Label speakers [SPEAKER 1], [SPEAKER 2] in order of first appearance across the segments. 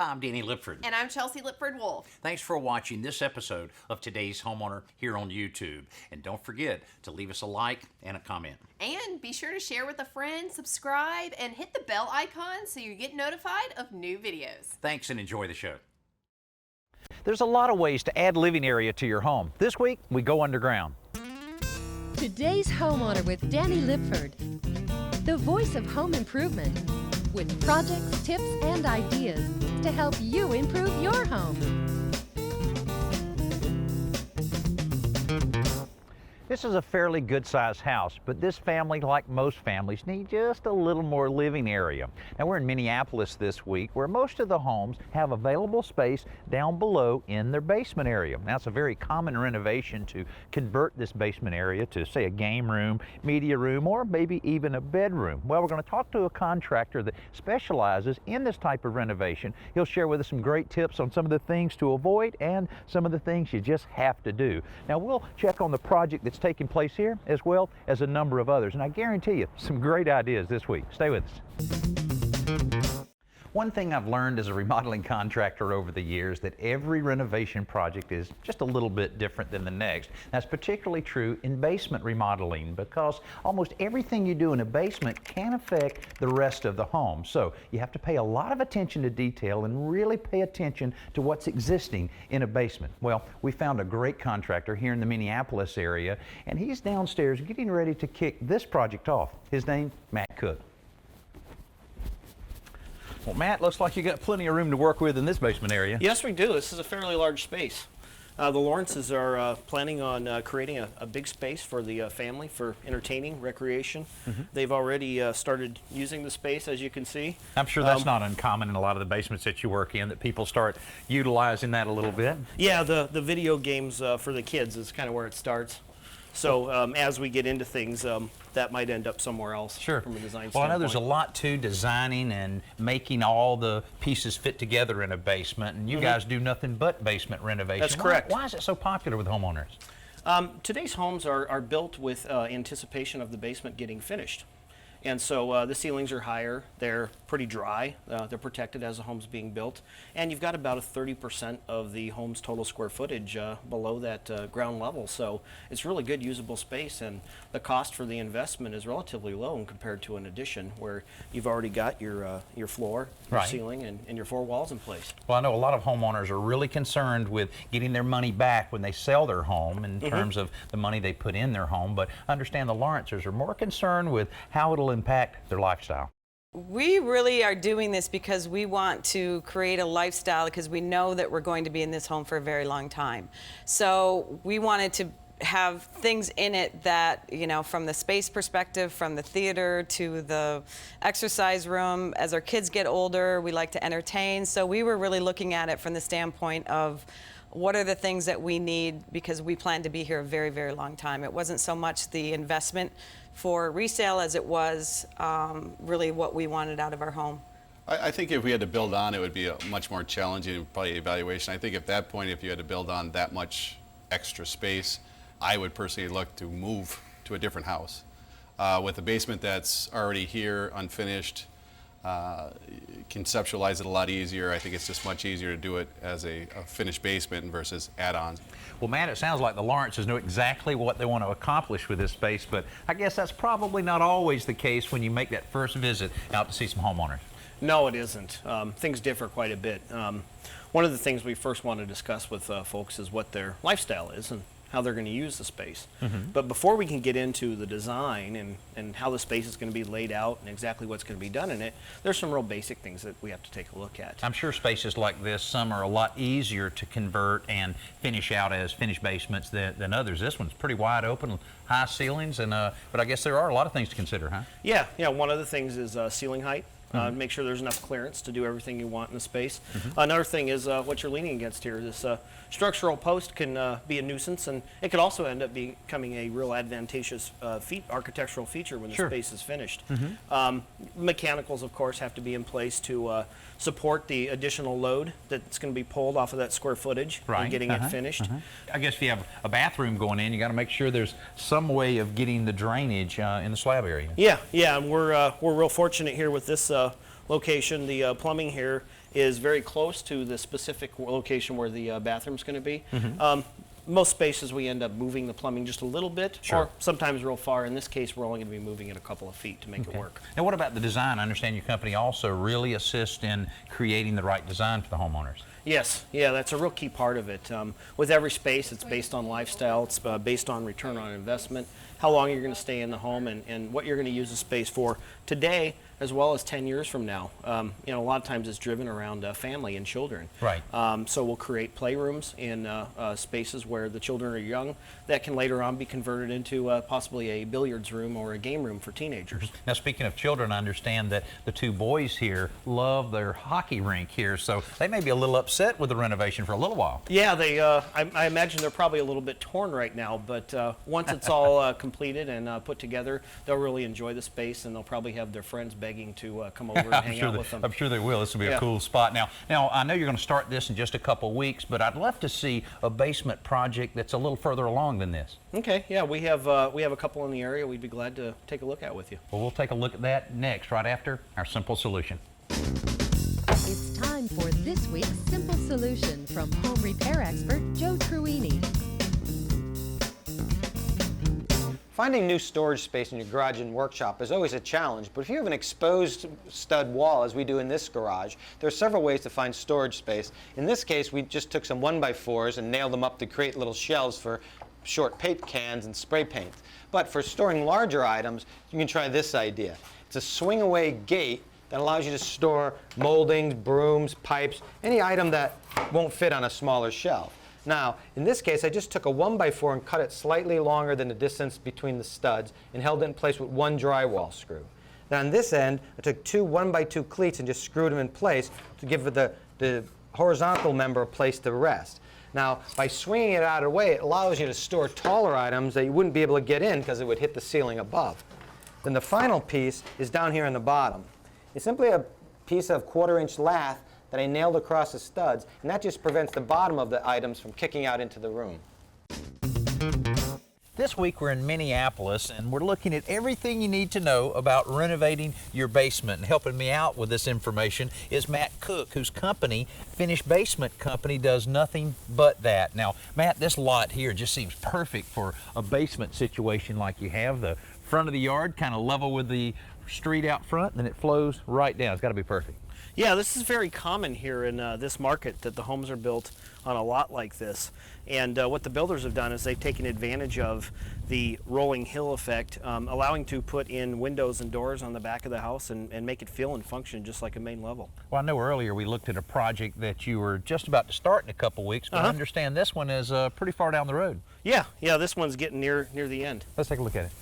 [SPEAKER 1] Hi, I'm Danny Lipford.
[SPEAKER 2] And I'm Chelsea Lipford-Wolf.
[SPEAKER 1] Thanks for watching this episode of Today's Homeowner here on YouTube. And don't forget to leave us a like and a comment.
[SPEAKER 2] And be sure to share with a friend, subscribe, and hit the bell icon so you get notified of new videos.
[SPEAKER 1] Thanks and enjoy the show.
[SPEAKER 3] There's a lot of ways to add living area to your home. This week, we go underground.
[SPEAKER 4] Today's Homeowner with Danny Lipford, the voice of home improvement, with projects, tips, and ideas to help you improve your home.
[SPEAKER 3] This is a fairly good-sized house, but this family, like most families, need just a little more living area. Now, we're in Minneapolis this week, where most of the homes have available space down below in their basement area. Now, it's a very common renovation to convert this basement area to, say, a game room, media room, or maybe even a bedroom. Well, we're going to talk to a contractor that specializes in this type of renovation. He'll share with us some great tips on some of the things to avoid and some of the things you just have to do. Now, we'll check on the project that's taking place here, as well as a number of others. And I guarantee you some great ideas this week. Stay with us. One thing I've learned as a remodeling contractor over the years, that every renovation project is just a little bit different than the next. That's particularly true in basement remodeling, because almost everything you do in a basement can affect the rest of the home. So you have to pay a lot of attention to detail and really pay attention to what's existing in a basement. Well, we found a great contractor here in the Minneapolis area, and he's downstairs getting ready to kick this project off. His name, Matt Cook. Well, Matt, looks like you got plenty of room to work with in this basement area.
[SPEAKER 5] Yes, we do. This is a fairly large space. The Lawrences are planning on creating a big space for the family for entertaining, recreation. They've already started using the space, as you can see.
[SPEAKER 3] I'm sure that's not uncommon in a lot of the basements that you work in, that people start utilizing that a little bit.
[SPEAKER 5] Yeah, the video games for the kids is kind of where it starts. So as we get into things, that might end up somewhere else.
[SPEAKER 3] Sure.
[SPEAKER 5] From a design standpoint.
[SPEAKER 1] Well, I know there's a lot to designing and making all the pieces fit together in a basement, and you guys do nothing but basement renovation.
[SPEAKER 5] That's correct.
[SPEAKER 1] Why is it so popular with homeowners?
[SPEAKER 5] Today's homes are built with anticipation of the basement getting finished. And so the ceilings are higher, they're pretty dry, they're protected as the home's being built, and you've got about a 30% of the home's total square footage below that ground level. So it's really good usable space, and the cost for the investment is relatively low compared to an addition where you've already got your floor, your ceiling, and your four walls in place.
[SPEAKER 1] Well, I know a lot of homeowners are really concerned with getting their money back when they sell their home in terms of the money they put in their home, but I understand the Lawrencers are more concerned with how it'll impact their lifestyle.
[SPEAKER 6] We really are doing this because we want to create a lifestyle, because we know that we're going to be in this home for a very long time. So we wanted to have things in it that, you know, from the space perspective, from the theater to the exercise room. As our kids get older, we like to entertain. So we were really looking at it from the standpoint of what are the things that we need, because we plan to be here a very, very long time. It wasn't so much the investment for resale as it was really what we wanted out of our home.
[SPEAKER 7] I think if we had to build on, it would be a much more challenging probably evaluation. I think at that point, if you had to build on that much extra space, I would personally look to move to a different house. With a basement that's already here, unfinished, conceptualize it a lot easier. I think it's just much easier to do it as a finished basement versus add-ons.
[SPEAKER 3] Well, Matt, it sounds like the Lawrences know exactly what they want to accomplish with this space, but I guess that's probably not always the case when you make that first visit out to see some homeowners.
[SPEAKER 5] No, it isn't. Things differ quite a bit. One of the things we first want to discuss with folks is what their lifestyle is and how they're going to use the space. But before we can get into the design and how the space is going to be laid out and exactly what's going to be done in it, there's some real basic things that we have to take a look at.
[SPEAKER 1] I'm sure spaces like this, some are a lot easier to convert and finish out as finished basements than others. This one's pretty wide open, high ceilings, and but I guess there are a lot of things to consider, huh?
[SPEAKER 5] Yeah. One of the things is ceiling height. Make sure there's enough clearance to do everything you want in the space. Another thing is what you're leaning against here. This structural post can be a nuisance, and it could also end up becoming a real advantageous architectural feature when the space is finished. Mechanicals, of course, have to be in place to support the additional load that's going to be pulled off of that square footage and getting it finished.
[SPEAKER 1] I guess if you have a bathroom going in, you got to make sure there's some way of getting the drainage in the slab area.
[SPEAKER 5] Yeah, and we're real fortunate here with this location. The plumbing here is very close to the specific location where the bathroom's going to be. Most spaces we end up moving the plumbing just a little bit, or sometimes real far. In this case, we're only going to be moving it a couple of feet to make it work.
[SPEAKER 1] Now, what about the design? I understand your company also really assists in creating the right design for the homeowners.
[SPEAKER 5] Yes, yeah, that's a real key part of it. With every space, it's based on lifestyle, it's based on return on investment, how long you're going to stay in the home, and what you're going to use the space for today as well as 10 years from now. You know, a lot of times it's driven around family and children.
[SPEAKER 1] Right.
[SPEAKER 5] So we'll create playrooms in spaces where the children are young that can later on be converted into possibly a billiards room or a game room for teenagers.
[SPEAKER 1] Now, speaking of children, I understand that the two boys here love their hockey rink here, so they may be a little upset with the renovation for a little while.
[SPEAKER 5] Yeah, they. I imagine they're probably a little bit torn right now, but once it's all completed and put together, they'll really enjoy the space, and they'll probably have their friends begging to come over and hang out with them.
[SPEAKER 1] I'm sure they will. This will be a cool spot. Now, I know you're going to start this in just a couple weeks, but I'd love to see a basement project that's a little further along than this.
[SPEAKER 5] Okay, yeah, we have a couple in the area we'd be glad to take a look at with you.
[SPEAKER 1] Well, we'll take a look at that next, right after our simple solution.
[SPEAKER 4] It's time for this week's Simple Solution from home repair expert Joe Truini.
[SPEAKER 8] Finding new storage space in your garage and workshop is always a challenge, but if you have an exposed stud wall, as we do in this garage, there are several ways to find storage space. In this case, we just took some 1x4s and nailed them up to create little shelves for short paint cans and spray paint. But for storing larger items, you can try this idea. It's a swing-away gate that allows you to store moldings, brooms, pipes, any item that won't fit on a smaller shelf. Now, in this case, I just took a 1x4 and cut it slightly longer than the distance between the studs and held it in place with one drywall screw. Now, on this end, I took two 1x2 cleats and just screwed them in place to give the horizontal member a place to rest. Now, by swinging it out of the way, it allows you to store taller items that you wouldn't be able to get in because it would hit the ceiling above. Then the final piece is down here in the bottom. It's simply a piece of 1/4-inch lath that I nailed across the studs, and that just prevents the bottom of the items from kicking out into the room.
[SPEAKER 1] This week we're in Minneapolis and we're looking at everything you need to know about renovating your basement. And helping me out with this information is Matt Cook, whose company, Finished Basement Company, does nothing but that. Now, Matt, this lot here just seems perfect for a basement situation like you have. The front of the yard kind of level with the street out front, and then it flows right down. It's got to be perfect.
[SPEAKER 5] Yeah, this is very common here in this market, that the homes are built on a lot like this. And what the builders have done is they've taken advantage of the rolling hill effect, allowing to put in windows and doors on the back of the house and make it feel and function just like a main level.
[SPEAKER 1] Well, I know earlier we looked at a project that you were just about to start in a couple weeks, but I understand this one is pretty far down the road.
[SPEAKER 5] Yeah, this one's getting near the end.
[SPEAKER 1] Let's take a look at it.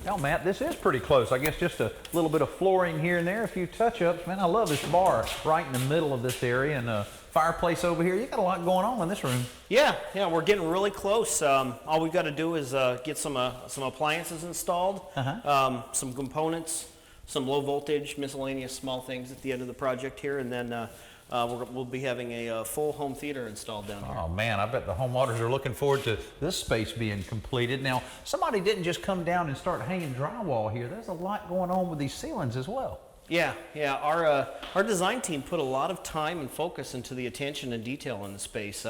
[SPEAKER 1] Now, Matt, this is pretty close. I guess just a little bit of flooring here and there, a few touch-ups. Man, I love this bar right in the middle of this area, and a fireplace over here. You got a lot going on in this room.
[SPEAKER 5] Yeah, we're getting really close. All we've got to do is get some appliances installed, some components, some low voltage, miscellaneous small things at the end of the project here, and then we'll be having a full home theater installed down here.
[SPEAKER 1] Oh man, I bet the homeowners are looking forward to this space being completed. Now, somebody didn't just come down and start hanging drywall here. There's a lot going on with these ceilings as well.
[SPEAKER 5] Yeah. Our design team put a lot of time and focus into the attention and detail in the space.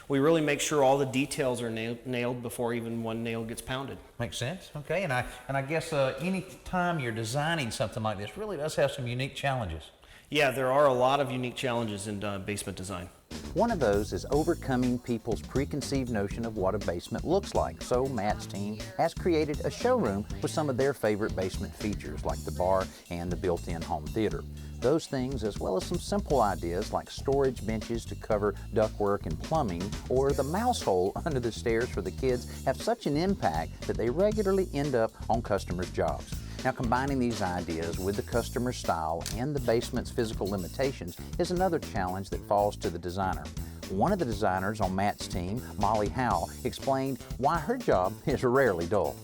[SPEAKER 5] We really make sure all the details are nailed before even one nail gets pounded.
[SPEAKER 1] Makes sense. Okay, and I guess any time you're designing something like this really does have some unique challenges.
[SPEAKER 5] Yeah, there are a lot of unique challenges in basement design.
[SPEAKER 3] One of those is overcoming people's preconceived notion of what a basement looks like. So Matt's team has created a showroom with some of their favorite basement features, like the bar and the built-in home theater. Those things, as well as some simple ideas like storage benches to cover ductwork and plumbing, or the mouse hole under the stairs for the kids, have such an impact that they regularly end up on customers' jobs. Now, combining these ideas with the customer style and the basement's physical limitations is another challenge that falls to the designer. One of the designers on Matt's team, Molly Howe, explained why her job is rarely dull.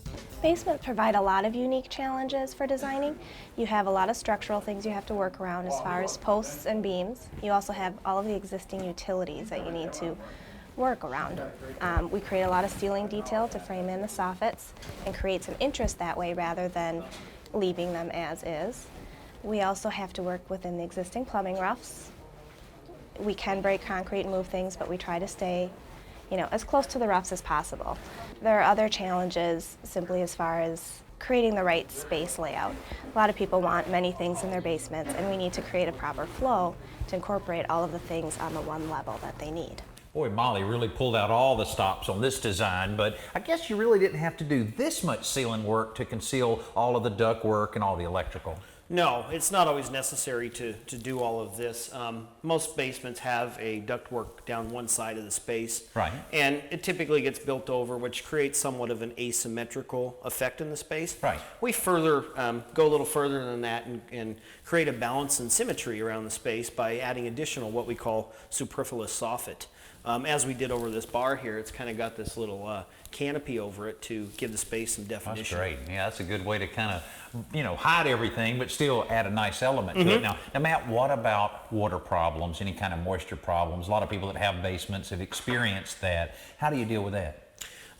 [SPEAKER 9] Basements provide a lot of unique challenges for designing. You have a lot of structural things you have to work around as far as posts and beams. You also have all of the existing utilities that you need to work around. We create a lot of ceiling detail to frame in the soffits and create some interest that way rather than leaving them as is. We also have to work within the existing plumbing roughs. We can break concrete and move things, but we try to stay, as close to the roughs as possible. There are other challenges simply as far as creating the right space layout. A lot of people want many things in their basements, and we need to create a proper flow to incorporate all of the things on the one level that they need.
[SPEAKER 3] Boy, Molly really pulled out all the stops on this design, but I guess you really didn't have to do this much ceiling work to conceal all of the duct work and all the electrical.
[SPEAKER 5] No, it's not always necessary to do all of this. Most basements have a ductwork down one side of the space.
[SPEAKER 3] Right.
[SPEAKER 5] And it typically gets built over, which creates somewhat of an asymmetrical effect in the space.
[SPEAKER 3] Right.
[SPEAKER 5] We further go a little further than that and create a balance and symmetry around the space by adding additional what we call superfluous soffit. As we did over this bar here, it's kind of got this little canopy over it to give the space some definition.
[SPEAKER 3] That's great. Yeah, that's a good way to kind of, hide everything, but still add a nice element to it. Now, Matt, what about water problems, any kind of moisture problems? A lot of people that have basements have experienced that. How do you deal with that?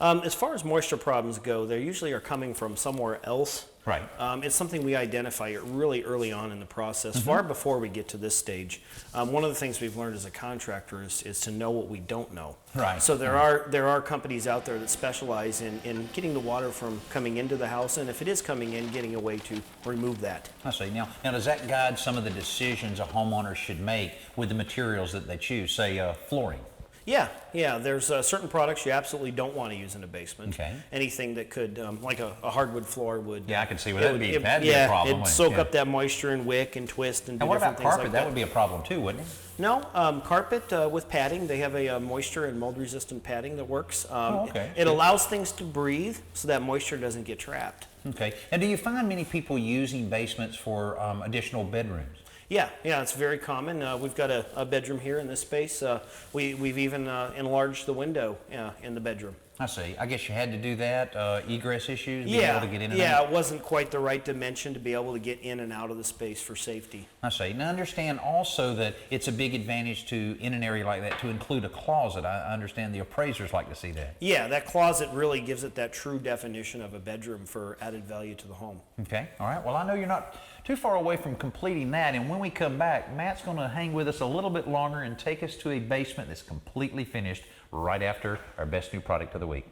[SPEAKER 5] As far as moisture problems go, they usually are coming from somewhere else.
[SPEAKER 3] Right.
[SPEAKER 5] It's something we identify really early on in the process, far before we get to this stage. One of the things we've learned as a contractor is to know what we don't know.
[SPEAKER 3] Right.
[SPEAKER 5] So there are companies out there that specialize in getting the water from coming into the house, and if it is coming in, getting a way to remove that.
[SPEAKER 3] I see. Now does that guide some of the decisions a homeowner should make with the materials that they choose, say flooring?
[SPEAKER 5] Yeah. There's certain products you absolutely don't want to use in a basement.
[SPEAKER 3] Okay.
[SPEAKER 5] Anything that could, like a hardwood floor would.
[SPEAKER 3] Yeah, I can see where that'd be a problem.
[SPEAKER 5] It'd soak up that moisture and wick and twist and do
[SPEAKER 3] And what
[SPEAKER 5] different
[SPEAKER 3] about
[SPEAKER 5] things
[SPEAKER 3] carpet?
[SPEAKER 5] like
[SPEAKER 3] That would be a problem too, wouldn't it?
[SPEAKER 5] No, carpet with padding. They have a moisture and mold resistant padding that works.
[SPEAKER 3] Okay.
[SPEAKER 5] It allows things to breathe so that moisture doesn't get trapped.
[SPEAKER 3] Okay. And do you find many people using basements for additional bedrooms?
[SPEAKER 5] Yeah, it's very common. We've got a bedroom here in this space. We've even enlarged the window in the bedroom.
[SPEAKER 3] I see. I guess you had to do that, egress issues, being able to get in and out?
[SPEAKER 5] Yeah, it wasn't quite the right dimension to be able to get in and out of the space for safety.
[SPEAKER 3] I see. Now understand also that it's a big advantage in an area like that to include a closet. I understand the appraisers like to see that.
[SPEAKER 5] Yeah, that closet really gives it that true definition of a bedroom for added value to the home.
[SPEAKER 3] Okay, all right. Well, I know you're not too far away from completing that, and when we come back, Matt's going to hang with us a little bit longer and take us to a basement that's completely finished right after our best new product of the week.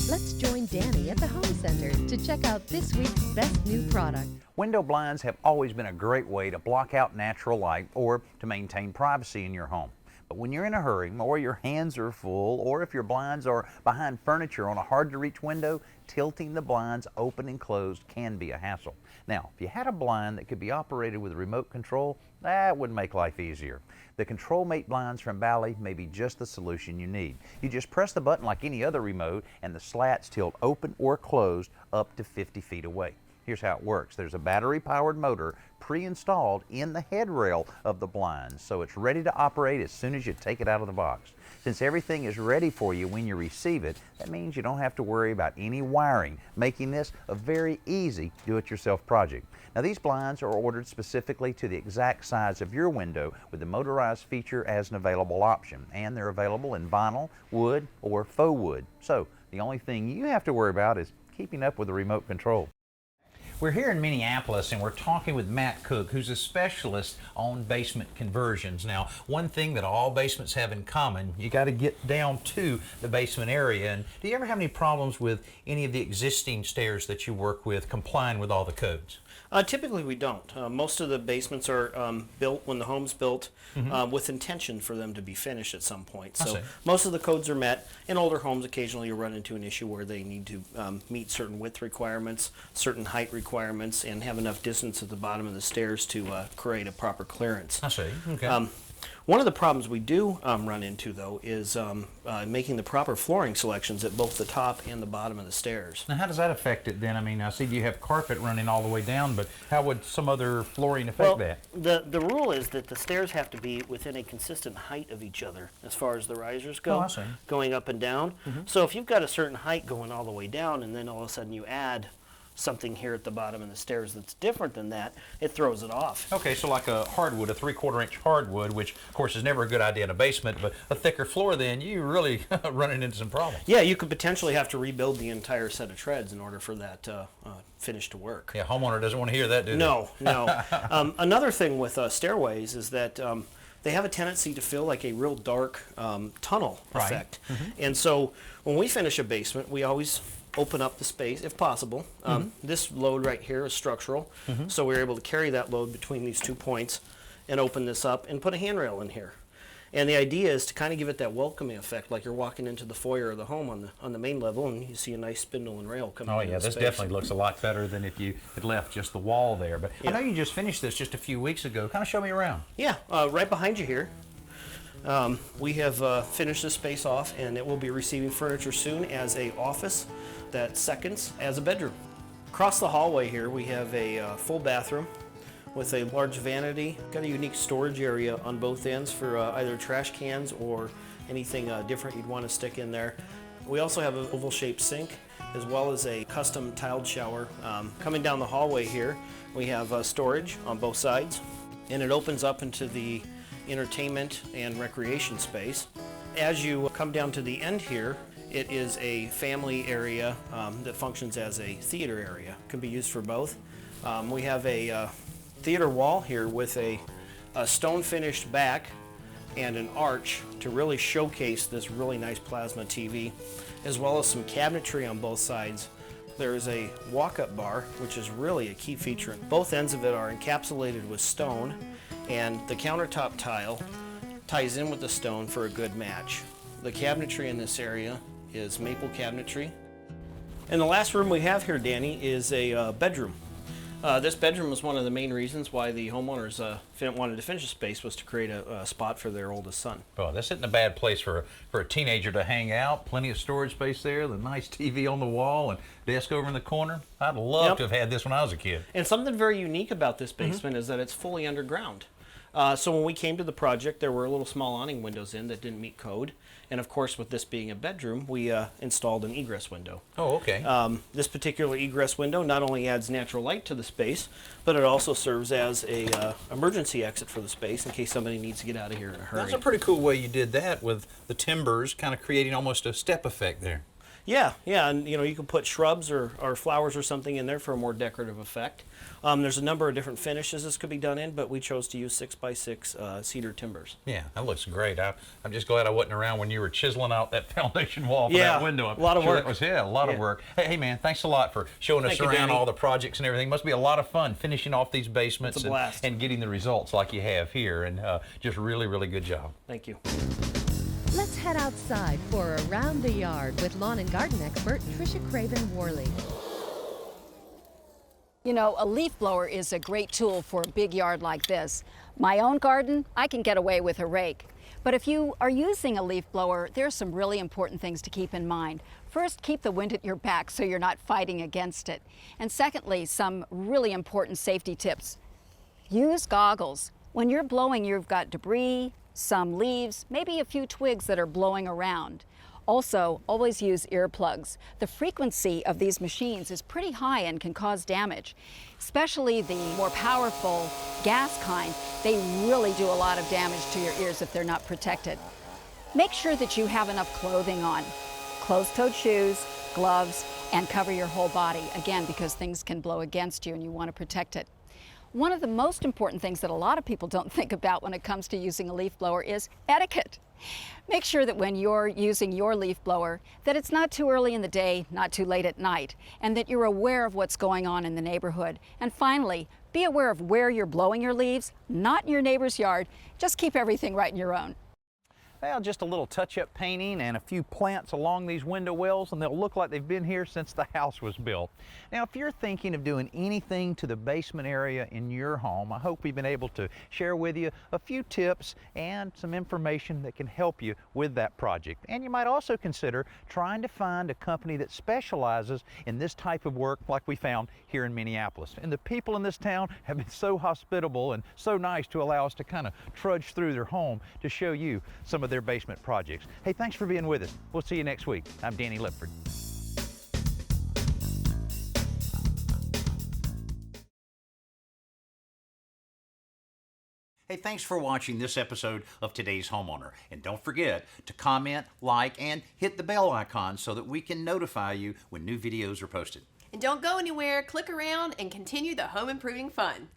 [SPEAKER 4] Let's join Danny at the Home Center to check out this week's best new product.
[SPEAKER 3] Window blinds have always been a great way to block out natural light or to maintain privacy in your home. But when you're in a hurry, or your hands are full, or if your blinds are behind furniture on a hard-to-reach window, tilting the blinds open and closed can be a hassle. Now, if you had a blind that could be operated with a remote control, that would make life easier. The Control Mate blinds from Bally may be just the solution you need. You just press the button like any other remote, and the slats tilt open or closed up to 50 feet away. Here's how it works. There's a battery-powered motor pre-installed in the headrail of the blinds, so it's ready to operate as soon as you take it out of the box. Since everything is ready for you when you receive it, that means you don't have to worry about any wiring, making this a very easy do-it-yourself project. Now, these blinds are ordered specifically to the exact size of your window with the motorized feature as an available option, and they're available in vinyl, wood, or faux wood. So the only thing you have to worry about is keeping up with the remote control. We're here in Minneapolis and we're talking with Matt Cook, who's a specialist on basement conversions. Now, one thing that all basements have in common, you got to get down to the basement area. And do you ever have any problems with any of the existing stairs that you work with complying with all the codes?
[SPEAKER 5] Typically we don't. Most of the basements are built when the home's built with intention for them to be finished at some point. So most of the codes are met. In older homes, occasionally you run into an issue where they need to meet certain width requirements, certain height requirements, and have enough distance at the bottom of the stairs to create a proper clearance.
[SPEAKER 3] I see. Okay.
[SPEAKER 5] One of the problems we do run into, though, is making the proper flooring selections at both the top and the bottom of the stairs.
[SPEAKER 3] Now, how does that affect it then? I mean, I see you have carpet running all the way down, but how would some other flooring affect that?
[SPEAKER 5] The rule is that the stairs have to be within a consistent height of each other as far as the risers go,
[SPEAKER 3] I see.
[SPEAKER 5] going up and down. So if you've got a certain height going all the way down and then all of a sudden you add something here at the bottom of the stairs that's different than that, it throws it off.
[SPEAKER 1] Okay, so like a hardwood, a 3/4 inch hardwood, which of course is never a good idea in a basement, but a thicker floor, then you really running into some problems.
[SPEAKER 5] Yeah, you could potentially have to rebuild the entire set of treads in order for that finish to work.
[SPEAKER 1] Yeah, homeowner doesn't want to hear that, do they?
[SPEAKER 5] No, no. Another thing with stairways is that they have a tendency to feel like a real dark tunnel effect. And so when we finish a basement, we always open up the space if possible. This load right here is structural, so we're able to carry that load between these 2 points and open this up and put a handrail in here. And the idea is to kind of give it that welcoming effect, like you're walking into the foyer of the home on the main level, and you see a nice spindle and rail coming.
[SPEAKER 1] Oh
[SPEAKER 5] into
[SPEAKER 1] yeah,
[SPEAKER 5] the
[SPEAKER 1] this
[SPEAKER 5] space.
[SPEAKER 1] definitely looks a lot better than if you had left just the wall there. But I know you just finished this just a few weeks ago. Kind of show me around.
[SPEAKER 5] Yeah, right behind you here. We have finished this space off, and it will be receiving furniture soon as a office that seconds as a bedroom. Across the hallway here, we have a full bathroom with a large vanity. Got a unique storage area on both ends for either trash cans or anything different you'd want to stick in there. We also have an oval-shaped sink as well as a custom tiled shower. Coming down the hallway here, we have storage on both sides, and it opens up into the entertainment and recreation space. As you come down to the end here, it is a family area that functions as a theater area. Can be used for both. We have a theater wall here with a stone finished back and an arch to really showcase this really nice plasma TV, as well as some cabinetry on both sides. There is a walk-up bar, which is really a key feature. Both ends of it are encapsulated with stone, and the countertop tile ties in with the stone for a good match. The cabinetry in this area is maple cabinetry. And the last room we have here, Danny, is a bedroom. This bedroom was one of the main reasons why the homeowners wanted to finish the space, was to create a spot for their oldest son.
[SPEAKER 1] Oh, this isn't a bad place for a teenager to hang out. Plenty of storage space there, the nice TV on the wall and desk over in the corner. I'd love to have had this when I was a kid.
[SPEAKER 5] And something very unique about this basement is that it's fully underground. So when we came to the project, there were little small awning windows in that didn't meet code. And of course, with this being a bedroom, we installed an egress window.
[SPEAKER 1] Oh, okay.
[SPEAKER 5] This particular egress window not only adds natural light to the space, but it also serves as a emergency exit for the space in case somebody needs to get out of here in a hurry.
[SPEAKER 1] That's a pretty cool way you did that, with the timbers kind of creating almost a step effect there.
[SPEAKER 5] Yeah, and you can put shrubs or flowers or something in there for a more decorative effect. There's a number of different finishes this could be done in, but we chose to use 6x6 cedar timbers.
[SPEAKER 1] Yeah, that looks great. I'm just glad I wasn't around when you were chiseling out that foundation wall for that window.
[SPEAKER 5] A lot of work.
[SPEAKER 1] That was, a lot of work. Hey man, thanks a lot for showing us around all the projects and everything. Must be a lot of fun finishing off these basements
[SPEAKER 5] It's a blast.
[SPEAKER 1] and getting the results like you have here, and just really, really good job.
[SPEAKER 5] Thank you.
[SPEAKER 4] Let's head outside for Around the Yard with lawn and garden expert Tricia Craven-Worley.
[SPEAKER 10] You know, a leaf blower is a great tool for a big yard like this. My own garden, I can get away with a rake. But if you are using a leaf blower, there's some really important things to keep in mind. First, keep the wind at your back so you're not fighting against it. And secondly, some really important safety tips. Use goggles. When you're blowing, you've got debris, some leaves, maybe a few twigs that are blowing around. Also, always use earplugs. The frequency of these machines is pretty high and can cause damage. Especially the more powerful gas kind, they really do a lot of damage to your ears if they're not protected. Make sure that you have enough clothing on. Closed-toed shoes, gloves, and cover your whole body, again, because things can blow against you and you want to protect it. One of the most important things that a lot of people don't think about when it comes to using a leaf blower is etiquette. Make sure that when you're using your leaf blower, that it's not too early in the day, not too late at night, and that you're aware of what's going on in the neighborhood. And finally, be aware of where you're blowing your leaves, not in your neighbor's yard. Just keep everything right in your own.
[SPEAKER 3] Well, just a little touch-up painting and a few plants along these window wells, and they'll look like they've been here since the house was built. Now, if you're thinking of doing anything to the basement area in your home, I hope we've been able to share with you a few tips and some information that can help you with that project. And you might also consider trying to find a company that specializes in this type of work like we found here in Minneapolis. And the people in this town have been so hospitable and so nice to allow us to kind of trudge through their home to show you some of their basement projects. Hey, thanks for being with us. We'll see you next week. I'm Danny Lipford.
[SPEAKER 1] Hey, thanks for watching this episode of Today's Homeowner. And don't forget to comment, like, and hit the bell icon so that we can notify you when new videos are posted.
[SPEAKER 2] And don't go anywhere, click around and continue the home improving fun.